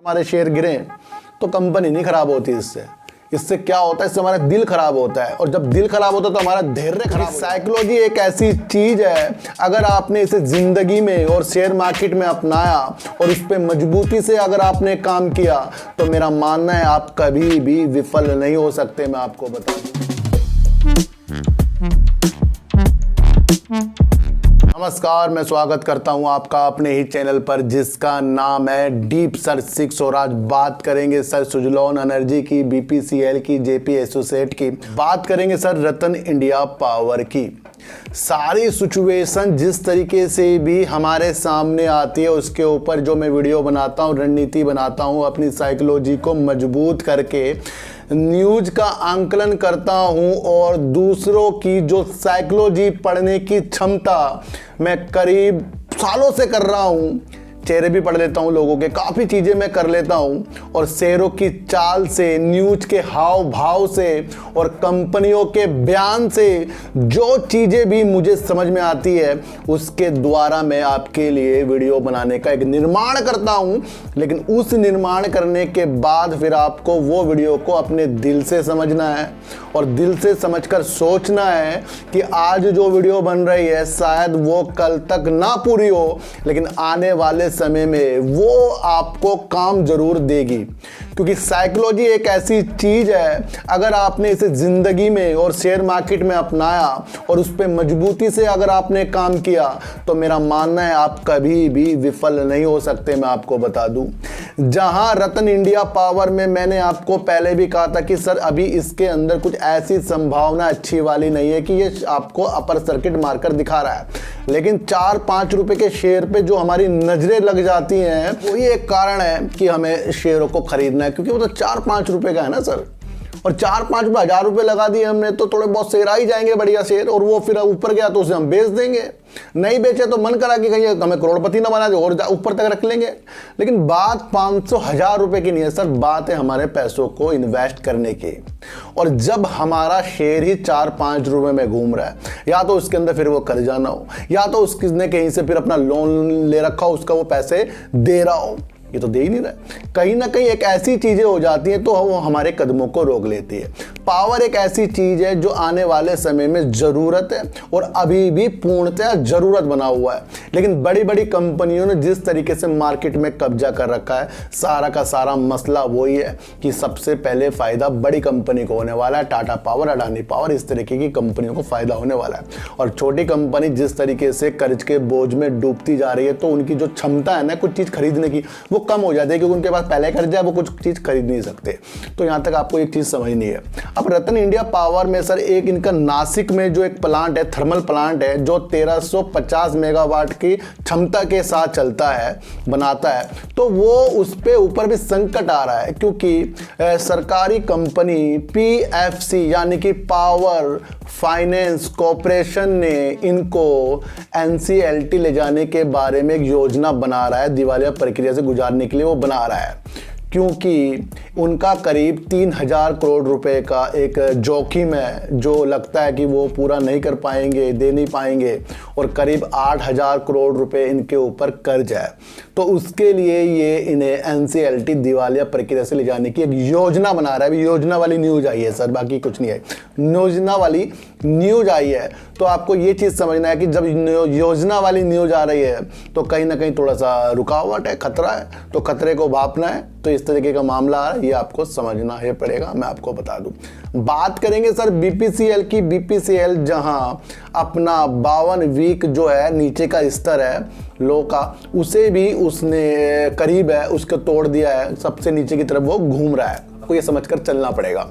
हमारे शेयर गिरे तो कंपनी नहीं खराब होती। इससे क्या होता है, इससे हमारा दिल खराब होता है, और जब दिल खराब होता है तो हमारा धैर्य खराब। साइकोलॉजी एक ऐसी चीज है, अगर आपने इसे जिंदगी में और शेयर मार्केट में अपनाया और इस पे मजबूती से अगर आपने काम किया तो मेरा मानना है आप कभी भी विफल नहीं हो सकते। मैं आपको बता दूं। नमस्कार, मैं स्वागत करता हूं आपका अपने ही चैनल पर जिसका नाम है डीप सर्च 6। और आज बात करेंगे सर सुजलॉन एनर्जी की, बीपीसीएल की, जेपी एसोसिएट की, बात करेंगे सर रतन इंडिया पावर की। सारी सिचुएशन जिस तरीके से भी हमारे सामने आती है उसके ऊपर जो मैं वीडियो बनाता हूँ, रणनीति बनाता हूँ, अपनी साइकोलॉजी को मजबूत करके न्यूज का आंकलन करता हूं और दूसरों की जो साइकोलॉजी पढ़ने की क्षमता मैं करीब सालों से कर रहा हूं। चेहरे भी पढ़ लेता हूं लोगों के, काफ़ी चीज़ें मैं कर लेता हूं, और शेयरों की चाल से, न्यूज के हाव भाव से और कंपनियों के बयान से जो चीज़ें भी मुझे समझ में आती है उसके द्वारा मैं आपके लिए वीडियो बनाने का एक निर्माण करता हूं। लेकिन उस निर्माण करने के बाद फिर आपको वो वीडियो को अपने दिल से समझना है और दिल से समझकर सोचना है कि आज जो वीडियो बन रही है शायद वो कल तक ना पूरी हो, लेकिन आने वाले समय में वो आपको काम जरूर देगी। क्योंकि साइकोलॉजी एक ऐसी चीज है, अगर आपने इसे जिंदगी में और शेयर मार्केट में अपनाया और उस पर मजबूती से अगर आपने काम किया तो मेरा मानना है आप कभी भी विफल नहीं हो सकते। मैं आपको बता दूं, जहां रतन इंडिया पावर में मैंने आपको पहले भी कहा था कि सर अभी इसके अंदर कुछ ऐसी संभावना अच्छी वाली नहीं है कि ये आपको अपर सर्किट मारकर दिखा रहा है, लेकिन 4-5 रुपए के शेयर पे जो हमारी नजरें लग जाती हैं वही एक कारण है कि हमें शेयरों को खरीदना है। क्योंकि वो तो 4-5 रुपए का है ना सर, और 4-5 रुपए 1000 रुपए लगा दिए हमने तो थोड़े बहुत शेयर आ ही जाएंगे, बढ़िया शेयर, और वो फिर ऊपर गया तो उसे हम बेच देंगे। नहीं बेचे तो मन करा कि कहीं हमें करोड़पति ना बना दे और ऊपर तक रख लेंगे। लेकिन बात 500-1000 रुपए की नहीं है सर, बात है हमारे पैसों को इन्वेस्ट करने की। और जब हमारा शेयर ही 4-5 रुपए में घूम रहा है, या तो उसके अंदर फिर वो कर्जा ना हो, या तो उसने कहीं से फिर अपना लोन ले रखा हो, उसका वो पैसे दे रहा हो, ये तो दे ही नहीं रहा। कहीं ना कहीं एक ऐसी चीजें हो जाती हैं तो वो हमारे कदमों को रोक लेती है। पावर एक ऐसी चीज है जो आने वाले समय में जरूरत है और अभी भी पूर्णतः जरूरत बना हुआ है। लेकिन बड़ी बड़ी कंपनियों ने जिस तरीके से मार्केट में कब्जा कर रखा है, सारा का सारा मसला वही है कि सबसे पहले फायदा बड़ी कंपनी को होने वाला है। टाटा पावर, अडानी पावर, इस तरीके की कंपनियों को फायदा होने वाला है। और छोटी कंपनी जिस तरीके से कर्ज के बोझ में डूबती जा रही है तो उनकी जो क्षमता है ना कुछ चीज खरीदने की वो कम हो जाती है, क्योंकि उनके पास पहले कर्जा है, वो कुछ चीज खरीद नहीं सकते। तो यहां तक आपको एक चीज समझनी है। अब रतन इंडिया पावर में सर एक इनका नासिक में जो एक प्लांट है, थर्मल प्लांट है, जो 1350 मेगावाट की क्षमता के साथ चलता है, बनाता है, तो वो उस पे ऊपर भी संकट आ रहा है। क्योंकि सरकारी कंपनी पीएफसी यानी कि पावर फाइनेंस कॉर्पोरेशन ने इनको एनसीएलटी ले जाने के बारे में एक योजना बना रहा है, दिवालिया प्रक्रिया से गुजारने के लिए वो बना रहा है। क्योंकि उनका करीब 3000 करोड़ रुपए का एक जोखिम है जो लगता है कि वो पूरा नहीं कर पाएंगे, दे नहीं पाएंगे, और करीब 8000 करोड़ रुपए इनके ऊपर कर्ज है। तो उसके लिए ये इन्हें एनसीएलटी दिवालिया प्रक्रिया से ले जाने की एक योजना बना रहा है। अभी योजना वाली न्यूज आई है सर, बाकी कुछ नहीं है, योजना वाली न्यूज आई है। तो आपको ये चीज़ समझना है कि जब योजना वाली न्यूज आ रही है तो कहीं ना कहीं थोड़ा सा रुकावट है, खतरा है, तो खतरे को भांपना है। तो इस तरीके का मामला है, ये आपको समझना है पड़ेगा। मैं आपको बता दूं, बात करेंगे सर बीपीसीएल की। बीपीसीएल जहां अपना 52 वीक जो है नीचे का स्तर है लो का, उसे भी उसने करीब है उसको तोड़ दिया है, सबसे नीचे की तरफ वो घूम रहा है। आपको ये समझकर चलना पड़ेगा।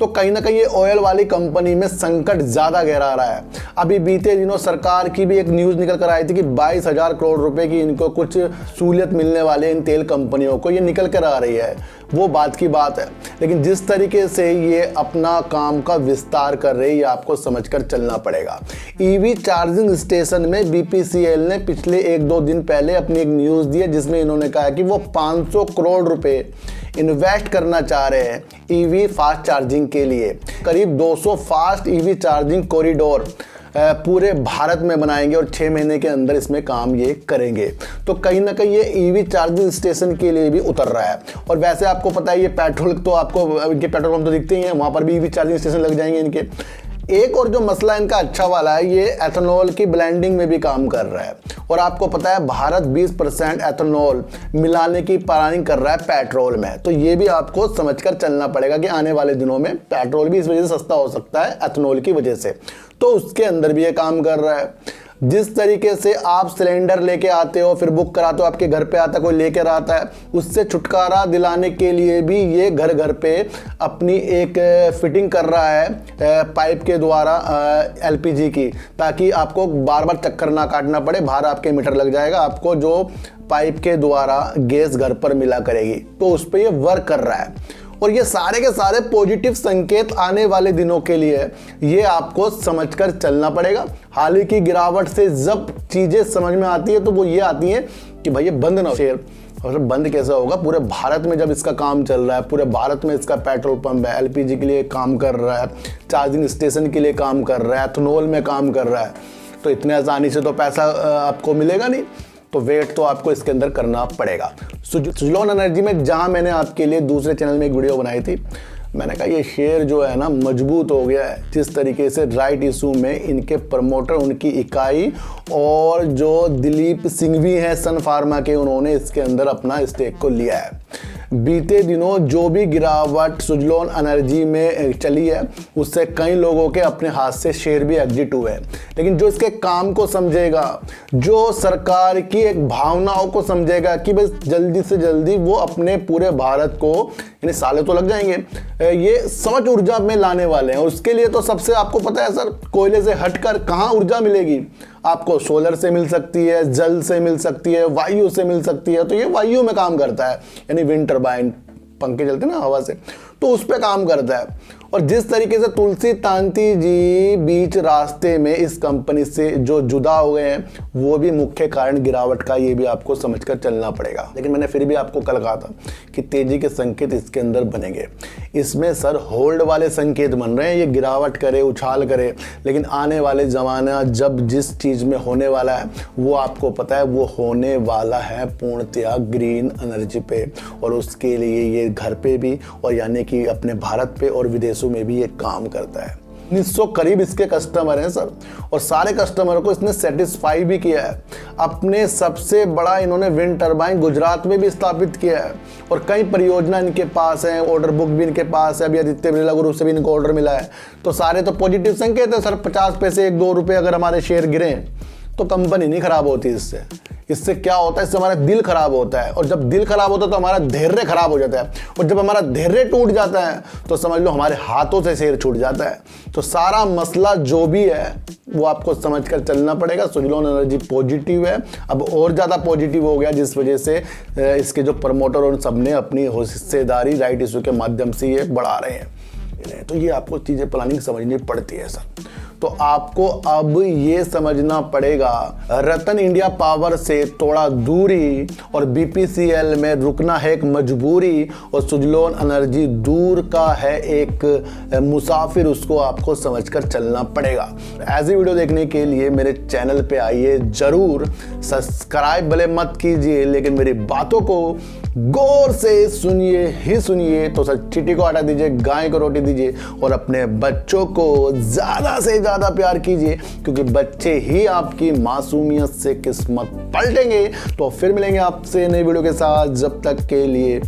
तो कहीं ना कहीं ये ऑयल वाली कंपनी में संकट ज्यादा गहरा रहा है। अभी बीते दिनों सरकार की भी एक न्यूज निकल कर आई थी कि 22,000 करोड़ रुपए की इनको कुछ सहूलियत मिलने वाले इन तेल कंपनियों को, ये निकल कर आ रही है, वो बात की बात है। लेकिन जिस तरीके से ये अपना काम का विस्तार कर रही है, ये आपको समझकर चलना पड़ेगा। ईवी चार्जिंग स्टेशन में बीपीसीएल ने पिछले 1-2 दिन पहले अपनी एक न्यूज दी है जिसमें इन्होंने कहा कि वो 500 करोड़ रुपए इन्वेस्ट करना चाह रहे हैं ईवी फास्ट चार्जिंग के लिए। करीब 200 फास्ट ईवी चार्जिंग कॉरिडोर पूरे भारत में बनाएंगे और 6 महीने के अंदर इसमें काम ये करेंगे। तो कहीं ना कहीं ये ईवी चार्जिंग स्टेशन के लिए भी उतर रहा है। और वैसे आपको पता है ये पेट्रोल तो आपको इनके पेट्रोल पंप तो दिखते ही हैं, वहाँ पर भी ईवी चार्जिंग स्टेशन लग जाएंगे इनके। एक और जो मसला इनका अच्छा वाला है, ये एथेनॉल की ब्लेंडिंग में भी काम कर रहा है। और आपको पता है भारत 20% एथेनॉल मिलाने की प्लानिंग कर रहा है पेट्रोल में। तो ये भी आपको समझकर चलना पड़ेगा कि आने वाले दिनों में पेट्रोल भी इस वजह से सस्ता हो सकता है एथेनॉल की वजह से। तो उसके अंदर भी ये काम कर रहा है। जिस तरीके से आप सिलेंडर लेके आते हो, फिर बुक कराते हो, आपके घर पे आता है, कोई लेकर आता है, उससे छुटकारा दिलाने के लिए भी ये घर घर पे अपनी एक फिटिंग कर रहा है पाइप के द्वारा एलपीजी की, ताकि आपको बार बार चक्कर ना काटना पड़े। बाहर आपके मीटर लग जाएगा, आपको जो पाइप के द्वारा गैस घर पर मिला करेगी। तो उस पर ये वर्क कर रहा है। और ये सारे के सारे पॉजिटिव संकेत आने वाले दिनों के लिए ये आपको समझकर चलना पड़ेगा। हाल ही की गिरावट से जब चीजें समझ में आती है तो वो ये आती है कि भाई ये बंद ना हो शेयर। और बंद कैसे होगा? पूरे भारत में जब इसका काम चल रहा है, पूरे भारत में इसका पेट्रोल पंप है, एलपीजी के लिए काम कर रहा है, चार्जिंग स्टेशन के लिए काम कर रहा है, एथेनॉल में काम कर रहा है, तो इतने आसानी से तो पैसा आपको मिलेगा नहीं। तो वेट तो आपको इसके अंदर करना पड़ेगा। सुजलॉन एनर्जी में जहां मैंने आपके लिए दूसरे चैनल में एक वीडियो बनाई थी, मैंने कहा ये शेयर जो है ना मजबूत हो गया है। जिस तरीके से राइट इशू में इनके प्रमोटर, उनकी इकाई और जो दिलीप सिंघवी हैं सन फार्मा के, उन्होंने इसके अंदर अपना स्टेक को लिया है। बीते दिनों जो भी गिरावट सुजलॉन एनर्जी में चली है, उससे कई लोगों के अपने हाथ से शेयर भी एग्जिट हुए हैं। लेकिन जो इसके काम को समझेगा, जो सरकार की एक भावनाओं को समझेगा कि बस जल्दी से जल्दी वो अपने पूरे भारत को, यानी साले तो लग जाएंगे, ये स्वच्छ ऊर्जा में लाने वाले हैं। उसके लिए तो सबसे आपको पता है सर, कोयले से हटकर कहाँ ऊर्जा मिलेगी आपको? सोलर से मिल सकती है, जल से मिल सकती है, वायु से मिल सकती है। तो ये वायु में काम करता है, यानी विंड टरबाइन, पंखे चलते ना हवा से, तो उस पे काम करता है। और जिस तरीके से तुलसी तांती जी बीच रास्ते में इस कंपनी से जो जुदा हो गए हैं, वो भी मुख्य कारण गिरावट का, ये भी आपको समझकर चलना पड़ेगा। लेकिन मैंने फिर भी आपको कल कहा था कि तेजी के संकेत इसके अंदर बनेंगे। इसमें सर होल्ड वाले संकेत बन रहे हैं, ये गिरावट करे, उछाल करे, लेकिन आने वाले ज़माना जब जिस चीज़ में होने वाला है वो आपको पता है, वो होने वाला है पूर्णतया ग्रीन एनर्जी पे। और उसके लिए ये घर पे भी, और यानी कि अपने भारत पे और विदेशों में भी ये काम करता है। 1900 करीब इसके कस्टमर हैं सर, और सारे कस्टमर को इसने सेटिस्फाई भी किया है। अपने सबसे बड़ा इन्होंने विंड टरबाइन गुजरात में भी स्थापित किया है, और कई परियोजना इनके पास है, ऑर्डर बुक भी इनके पास है। अभी आदित्य बिरला ग्रुप से भी इनको ऑर्डर मिला है। तो सारे तो पॉजिटिव संकेत है सर। 50 पैसे 1-2 रुपए अगर हमारे शेयर गिरे तो कंपनी नहीं खराब होती। इससे क्या होता है? इससे हमारा दिल खराब होता है, और जब दिल खराब होता है तो हमारा धैर्य खराब हो जाता है, और जब हमारा धैर्य टूट जाता है तो समझ लो हमारे हाथों से शेयर छूट जाता है। तो सारा मसला जो भी है वो आपको समझकर चलना पड़ेगा। सुजलॉन एनर्जी पॉजिटिव है, अब और ज़्यादा पॉजिटिव हो गया, जिस वजह से इसके जो प्रमोटर और सबने अपनी हिस्सेदारी राइट इशू के माध्यम से ये बढ़ा रहे हैं। तो ये आपको चीज़ें प्लानिंग समझनी पड़ती है सर। तो आपको अब ये समझना पड़ेगा, रतन इंडिया पावर से थोड़ा दूरी और बीपीसीएल में रुकना है एक मजबूरी, और सुजलॉन एनर्जी दूर का है एक मुसाफिर, उसको आपको समझकर चलना पड़ेगा। ऐसी वीडियो देखने के लिए मेरे चैनल पे आइए जरूर। सब्सक्राइब भले मत कीजिए, लेकिन मेरी बातों को गौर से सुनिए ही सुनिए। तो सर चींटी को हटा दीजिए, गाय को रोटी दीजिए, और अपने बच्चों को ज़्यादा से ज़्यादा प्यार कीजिए, क्योंकि बच्चे ही आपकी मासूमियत से किस्मत पलटेंगे। तो फिर मिलेंगे आपसे नई वीडियो के साथ, जब तक के लिए